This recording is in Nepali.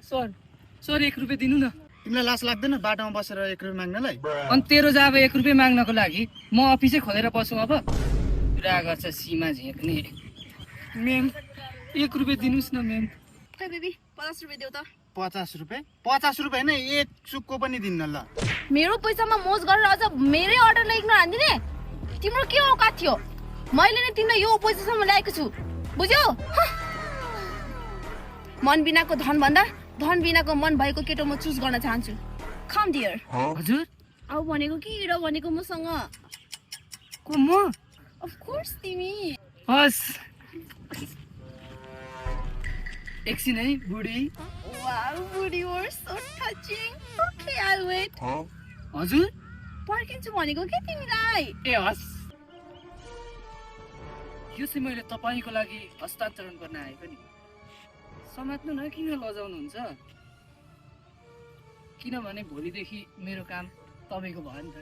सर सर 1 रुपैयाँ दिनु न। तिमीलाई लाज लाग्दैन बाटोमा बसेर 1 रुपैयाँ माग्नलाई? अनि तेरो जब 1 रुपैयाँ माग्नको लागि म अफिसै खोलेर बसौँ अब? कुरा गर्छ सीमा झेक्ने। म्याम 1 रुपैयाँ दिनुहोस् न म्याम। खै बेबी 50 रुपैयाँ देऊ त। 50 रुपैयाँ? 50 रुपैयाँ होइन, 1 चुक्को पनि दिन्न ल। मेरो पैसामा मोज गरेर अझ मेरै अर्डर लेख्न हान्दिने? तिम्रो के औकात थियो? मैले नै तिमीलाई यो पैसासम्म ल्याएको छु, बुझ्यौ? मन बिनाको धन भन्दा धन बिनाको मन भएको केटो म चुज गर्न चाहन्छु। कम डियर। हजुर अब भनेको कि र भनेको मसँग? को म? अफ कोर्स तिमी। हस् एकछिन है बुढी। वाउ बुढी you are so touching. Okay I will wait. हजुर पर्खिन्छु भनेको के तिमीलाई? ए हस्, यो चाहिँ मैले तपाईँको लागि हस्तान्तरण गर्न आएको नि। समात्नु न, किन लजाउनुहुन्छ? किनभने भोलिदेखि मेरो काम तपाईँको भयो नि त।